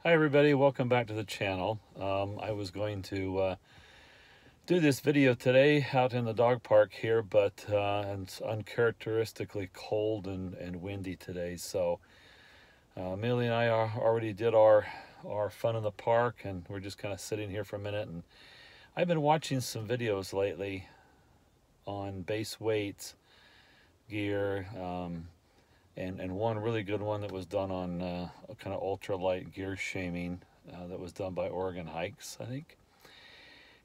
Hi everybody, welcome back to the channel. I was going to do this video today out in the dog park here, but it's uncharacteristically cold and windy today. So Millie and I already did our fun in the park, and we're just kind of sitting here for a minute. And I've been watching some videos lately on base weights, gear, and one really good one that was done on kind of ultralight gear shaming that was done by Oregon Hikes, I think.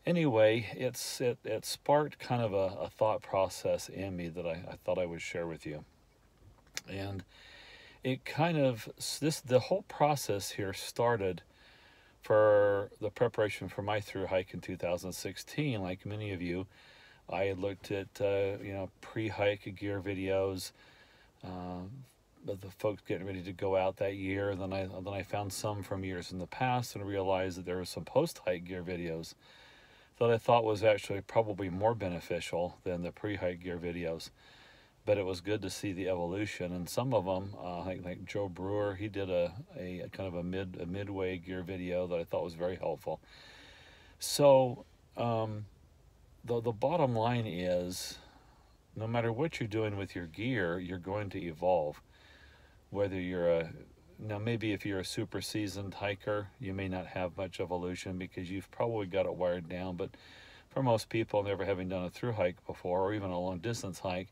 Anyway, it sparked kind of a thought process in me that I thought I would share with you. And it kind of, the whole process here started for the preparation for my through hike in 2016. Like many of you, I had looked at pre-hike gear videos, of the folks getting ready to go out that year. And then I found some from years in the past and realized that there were some post-hike gear videos that I thought was actually probably more beneficial than the pre-hike gear videos. But it was good to see the evolution, and some of them, like Joe Brewer, he did a kind of a midway gear video that I thought was very helpful. So the bottom line is, no matter what you're doing with your gear, you're going to evolve. Whether you're maybe if you're a super seasoned hiker, you may not have much evolution because you've probably got it wired down. But for most people, never having done a through hike before, or even a long distance hike,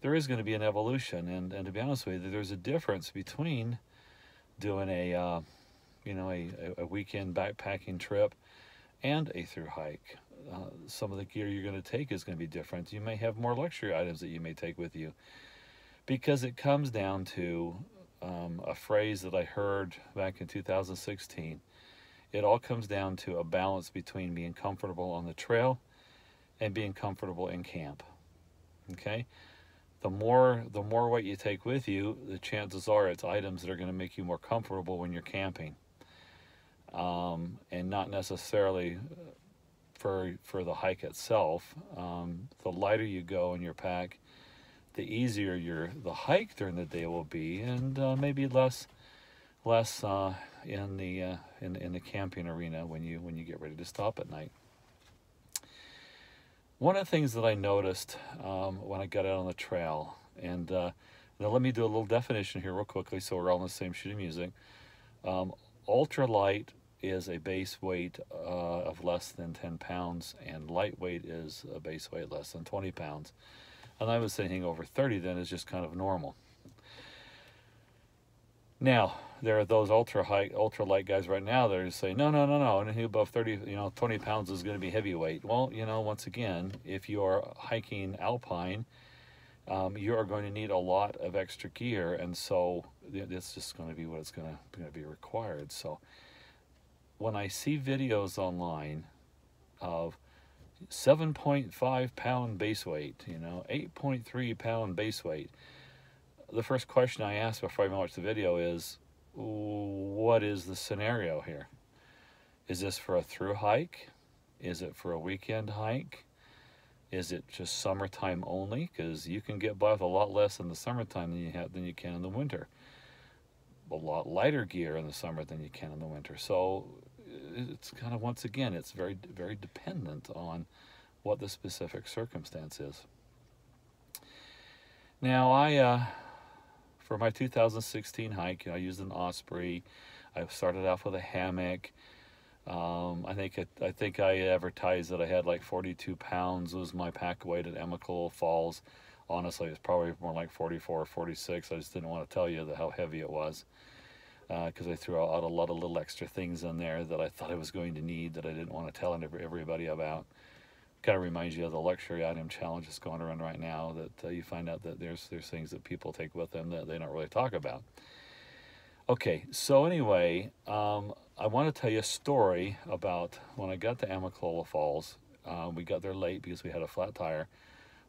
there is going to be an evolution. And to be honest with you, there's a difference between doing a weekend backpacking trip and a through hike. Some of the gear you're going to take is going to be different. You may have more luxury items that you may take with you, because it comes down to a phrase that I heard back in 2016. It all comes down to a balance between being comfortable on the trail and being comfortable in camp. Okay? The more what you take with you, the chances are it's items that are going to make you more comfortable when you're camping, and not necessarily for the hike itself. The lighter you go in your pack, the easier the hike during the day will be, and maybe less in the camping arena when you get ready to stop at night. One of the things that I noticed when I got out on the trail, and now let me do a little definition here real quickly so we're all on the same sheet of music. Ultralight is a base weight of less than 10 pounds, and lightweight is a base weight less than 20 pounds. And I was anything over 30 then is just kind of normal. Now, there are those ultralight guys right now that are saying, no, anything above 30, 20 pounds is going to be heavyweight. Well, once again, if you are hiking alpine, you are going to need a lot of extra gear, and so it's just going to be what it's going to be required. So when I see videos online of 7.5 pound base weight, 8.3 pound base weight, the first question I ask before I even watch the video is, what is the scenario here? Is this for a through hike? Is it for a weekend hike? Is it just summertime only? Because you can get by with a lot less in the summertime than you can in the winter. A lot lighter gear in the summer than you can in the winter. So it's kind of, once again, it's very, very dependent on what the specific circumstance is. Now, for my 2016 hike, I used an Osprey. I started off with a hammock. I think I advertised that I had like 42 pounds was my pack weight at Emicole Falls. Honestly, it's probably more like 44 or 46. I just didn't want to tell you how heavy it was, because I threw out a lot of little extra things in there that I thought I was going to need that I didn't want to tell everybody about. Kind of reminds you of the luxury item challenge that's going around right now, that you find out that there's things that people take with them that they don't really talk about. Okay, so anyway, I want to tell you a story about when I got to Amicalola Falls. We got there late because we had a flat tire,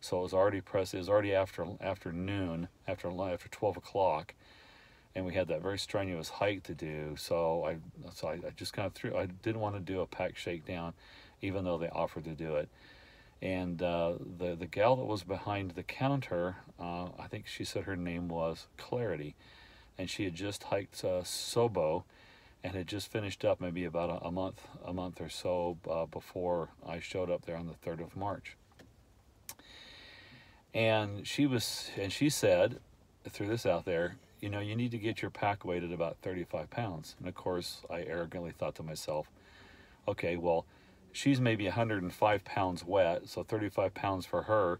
so it was already after noon, after 12 o'clock, and we had that very strenuous hike to do. So I just kind of I didn't want to do a pack shakedown, even though they offered to do it. And the gal that was behind the counter, I think she said her name was Clarity, and she had just hiked Sobo, and had just finished up maybe about a month or so before I showed up there on the 3rd of March. And she said, threw this out there, you know, you need to get your pack weight at about 35 pounds. And of course, I arrogantly thought to myself, okay, well, she's maybe 105 pounds wet, so 35 pounds for her,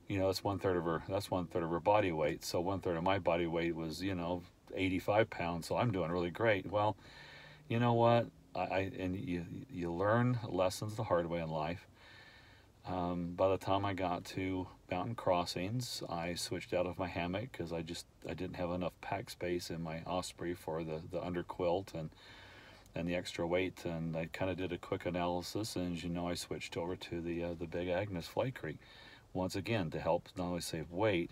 you know, that's one third of her body weight. So one third of my body weight was, you know, 85 pounds. So I'm doing really great. Well, you know what? You learn lessons the hard way in life. By the time I got to mountain crossings, I switched out of my hammock because I didn't have enough pack space in my Osprey for the under quilt and the extra weight. And I kind of did a quick analysis, and as you know, I switched over to the Big Agnes Fly Creek once again to help not only save weight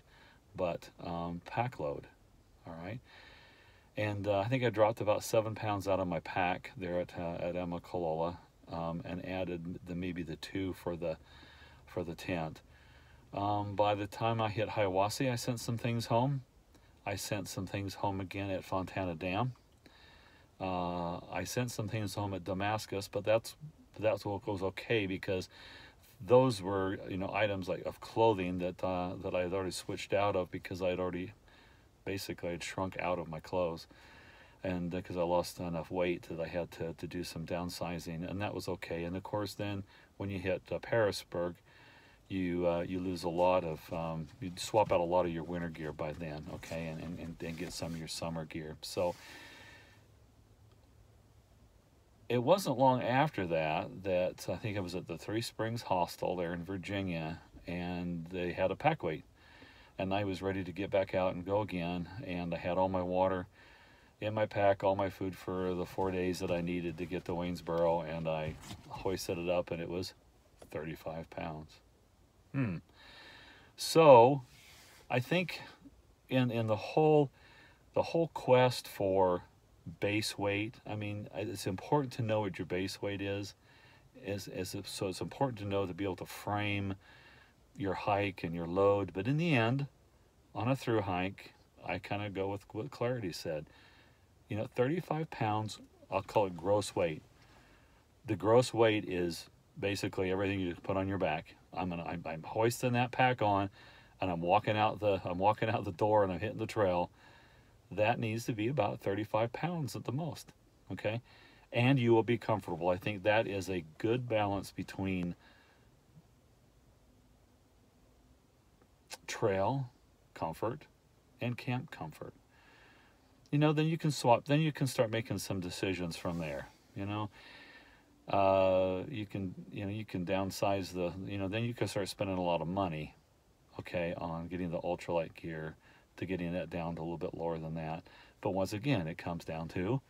but pack load. All right. And I think I dropped about 7 pounds out of my pack there at Amicalola, and added maybe the 2 for the tent. By the time I hit Hiawassee, I sent some things home. I sent some things home again at Fontana Dam. I sent some things home at Damascus, but that's what was okay, because those were, you know, items like of clothing that I had already switched out of, because I'd shrunk out of my clothes, and because I lost enough weight that I had to do some downsizing, and that was okay. And of course, then when you hit Parisburg, you lose a lot of you swap out a lot of your winter gear by then, okay, and then get some of your summer gear. So it wasn't long after that I think I was at the Three Springs Hostel there in Virginia, and they had a pack weight, and I was ready to get back out and go again, and I had all my water in my pack, all my food for the 4 days that I needed to get to Waynesboro, and I hoisted it up, and it was 35 pounds. So I think in the whole quest for base weight, I mean, it's important to know what your base weight is. So it's important to know to be able to frame your hike and your load. But in the end, on a through hike, I kind of go with what Clarity said. You know, 35 pounds, I'll call it gross weight. The gross weight is basically everything you put on your back. I'm hoisting that pack on, and I'm walking out the door, and I'm hitting the trail. That needs to be about 35 pounds at the most, okay? And you will be comfortable. I think that is a good balance between trail comfort and camp comfort. You know, then you can start making some decisions from there, you know. You can downsize then you can start spending a lot of money, okay, on getting the ultralight gear, to getting that down to a little bit lower than that. But once again, it comes down to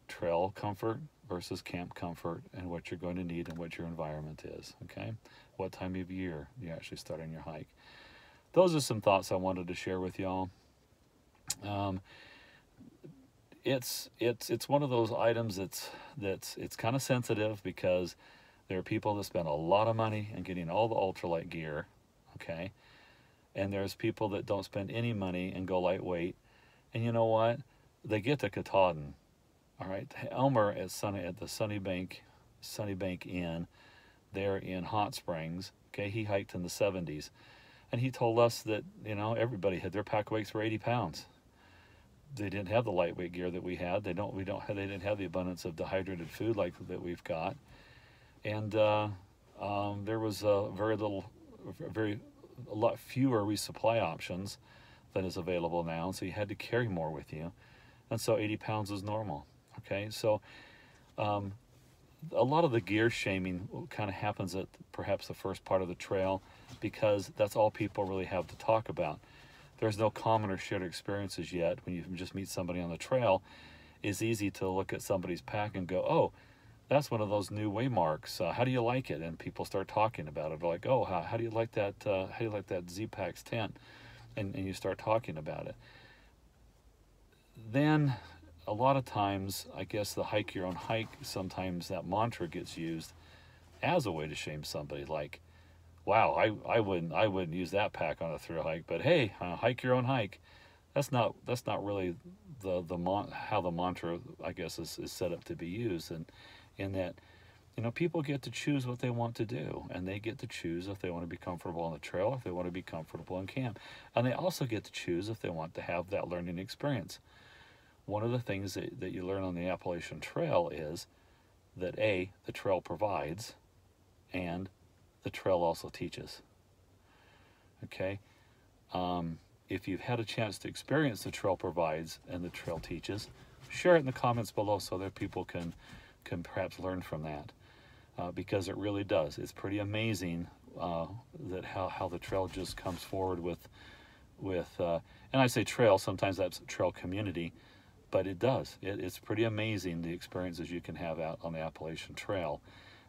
trail comfort versus camp comfort, and what you're going to need and what your environment is, okay? What time of year you're actually starting your hike. Those are some thoughts I wanted to share with y'all. It's one of those items that's kind of sensitive, because there are people that spend a lot of money in getting all the ultralight gear, okay? And there's people that don't spend any money and go lightweight. And you know what? They get to Katahdin. All right, Elmer at the Sunnybank Inn there in Hot Springs. Okay, he hiked in the 70s, and he told us that, you know, everybody had their pack weights were 80 pounds. They didn't have the lightweight gear that we had. They didn't have the abundance of dehydrated food like that we've got, and there was a lot fewer resupply options than is available now, so you had to carry more with you, and so 80 pounds is normal. Okay, so a lot of the gear shaming kind of happens at perhaps the first part of the trail, because that's all people really have to talk about. There's no common or shared experiences yet. When you just meet somebody on the trail, it's easy to look at somebody's pack and go, oh, that's one of those new waymarks. How do you like it? And people start talking about it. They're like, oh, how do you like that? How do you like that Z-Pax tent? And you start talking about it. Then a lot of times, I guess the hike your own hike, sometimes that mantra gets used as a way to shame somebody. Like, wow, I wouldn't use that pack on a through hike, but hey, hike your own hike. that's not really how the mantra, I guess, is set up to be used. And in that, you know, people get to choose what they want to do, and they get to choose if they want to be comfortable on the trail, if they want to be comfortable in camp, and they also get to choose if they want to have that learning experience. One of the things that you learn on the Appalachian Trail is that the trail provides, and the trail also teaches. Okay. If you've had a chance to experience the trail provides and the trail teaches, share it in the comments below so that people can perhaps learn from that, because it really does. It's pretty amazing that how the trail just comes forward with and I say trail, sometimes that's trail community, but it does. It's pretty amazing the experiences you can have out on the Appalachian Trail,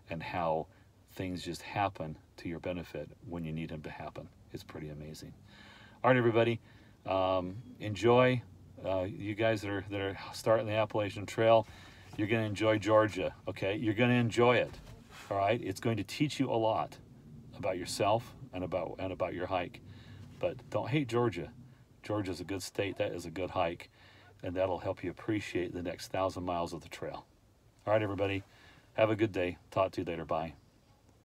and how things just happen to your benefit when you need them to happen. It's pretty amazing. All right, everybody, enjoy. You guys that are starting the Appalachian Trail, you're going to enjoy Georgia. Okay, you're going to enjoy it. All right, it's going to teach you a lot about yourself and about your hike. But don't hate Georgia. Georgia's a good state. That is a good hike, and that'll help you appreciate the next 1,000 miles of the trail. All right, everybody, have a good day. Talk to you later. Bye.